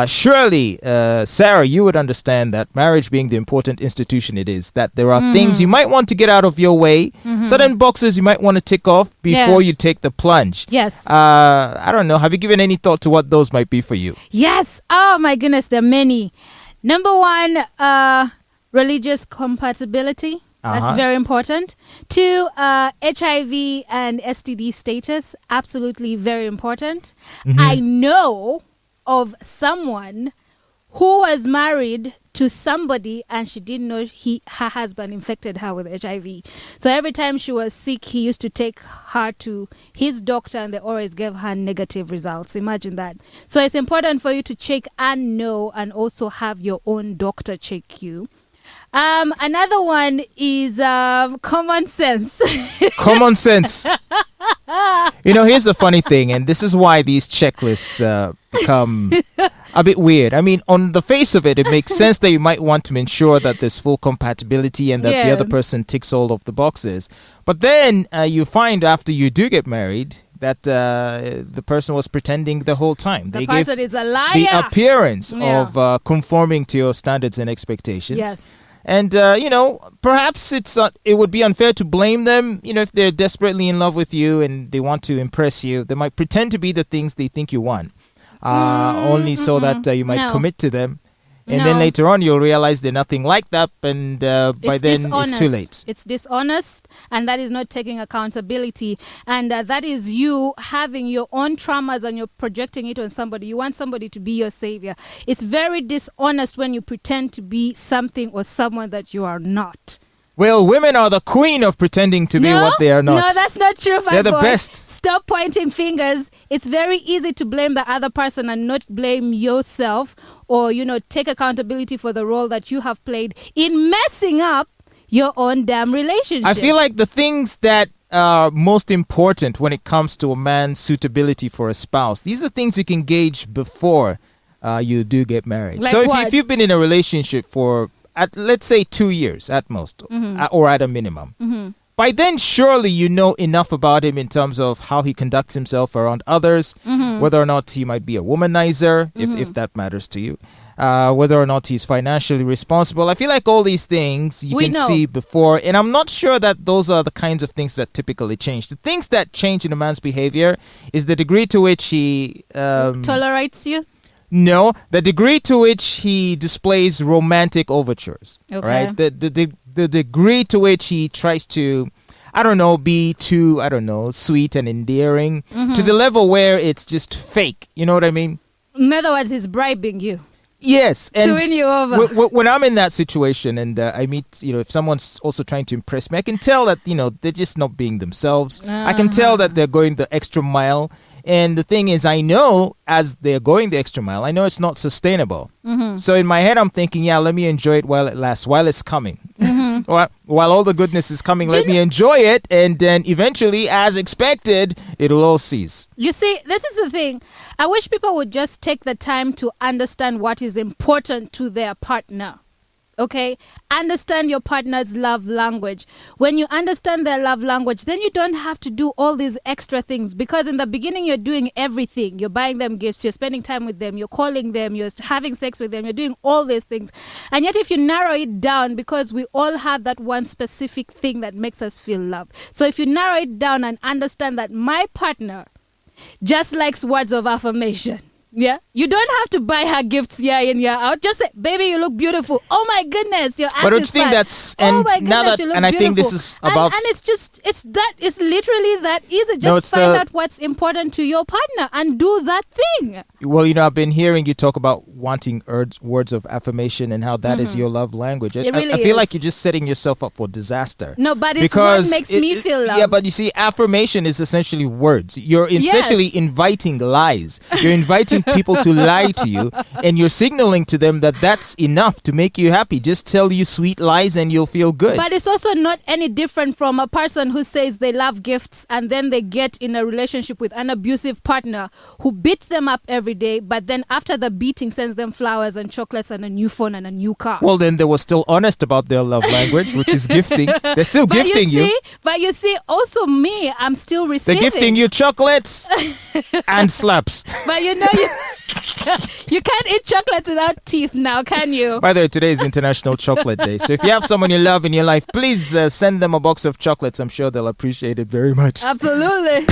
Surely, Sarah, you would understand that marriage being the important institution it is, that there are things you might want to get out of your way, certain boxes you might want to tick off before you take the plunge. Yes. I don't know. Have you given any thought to what those might be for you? Yes. Oh, my goodness. There are many. Number one, religious compatibility. That's very important. 2, HIV and STD status. Absolutely very important. I know of someone who was married to somebody and she didn't know her husband infected her with HIV. So every time she was sick, he used to take her to his doctor and they always gave her negative results. Imagine that. So it's important for you to check and know and also have your own doctor check you. Another one is common sense. Common sense. Here's the funny thing, and this is why these checklists become a bit weird. I mean, on the face of it, it makes sense that you might want to ensure that there's full compatibility and that the other person ticks all of the boxes. But then you find after you do get married that the person was pretending the whole time. The person is a liar. The appearance of conforming to your standards and expectations. Yes. And, perhaps it would be unfair to blame them, if they're desperately in love with you and they want to impress you. They might pretend to be the things they think you want, only so that you might commit to them. And then later on, you'll realize they're nothing like that. And by then, dishonest. It's too late. It's dishonest. And that is not taking accountability. And that is you having your own traumas and you're projecting it on somebody. You want somebody to be your savior. It's very dishonest when you pretend to be something or someone that you are not. Well, women are the queen of pretending to be what they are not. No, that's not true, Fatboy. They're the best. Stop pointing fingers. It's very easy to blame the other person and not blame yourself or, take accountability for the role that you have played in messing up your own damn relationship. I feel like the things that are most important when it comes to a man's suitability for a spouse, these are things you can gauge before you do get married. Like so what? if you've been in a relationship for let's say 2 years at most, or at a minimum. By then, surely you know enough about him in terms of how he conducts himself around others, whether or not he might be a womanizer, if that matters to you, whether or not he's financially responsible. I feel like all these things you can see before, and I'm not sure that those are the kinds of things that typically change. The things that change in a man's behavior is the degree to which he tolerates you. No, the degree to which he displays romantic overtures, right? The degree to which he tries to, be too, sweet and endearing, to the level where it's just fake. You know what I mean? In other words, he's bribing you. Yes. And to win you over. When I'm in that situation and I meet, if someone's also trying to impress me, I can tell that, they're just not being themselves. I can tell that they're going the extra mile. And the thing is, I know as they're going the extra mile, I know it's not sustainable. So in my head, I'm thinking, let me enjoy it while it lasts, while it's coming. While all the goodness is coming, let me enjoy it. And then eventually, as expected, it'll all cease. You see, this is the thing. I wish people would just take the time to understand what is important to their partner. Okay, understand your partner's love language. When you understand their love language, then you don't have to do all these extra things, because in the beginning you're doing everything. You're buying them gifts, you're spending time with them, you're calling them, you're having sex with them, you're doing all these things. And yet if you narrow it down, because we all have that one specific thing that makes us feel loved. So if you narrow it down and understand that my partner just likes words of affirmation. Yeah, you don't have to buy her gifts year in, year out. Just say, baby, you look beautiful. Oh my goodness, your ass but is fat. That's oh my goodness, now that, you look and I beautiful. think this is about, and it's literally that easy. Just find out what's important to your partner and do that thing. Well, I've been hearing you talk about wanting words of affirmation and how that is your love language. It really I feel is. Like you're just setting yourself up for disaster. No, but it's what makes me feel loved. Yeah, but you see, affirmation is essentially words. You're essentially inviting lies. You're inviting people to lie to you, and you're signaling to them that that's enough to make you happy. Just tell you sweet lies and you'll feel good. But it's also not any different from a person who says they love gifts and then they get in a relationship with an abusive partner who beats them up every day, but then after the beating sends them flowers and chocolates and a new phone and a new car. Well, then they were still honest about their love language, which is gifting. They're still gifting you. But you see, also me, I'm still receiving. They're gifting you chocolates and slaps. But You can't eat chocolate without teeth now, can you? By the way, today is International Chocolate Day. So if you have someone you love in your life, please send them a box of chocolates. I'm sure they'll appreciate it very much. Absolutely.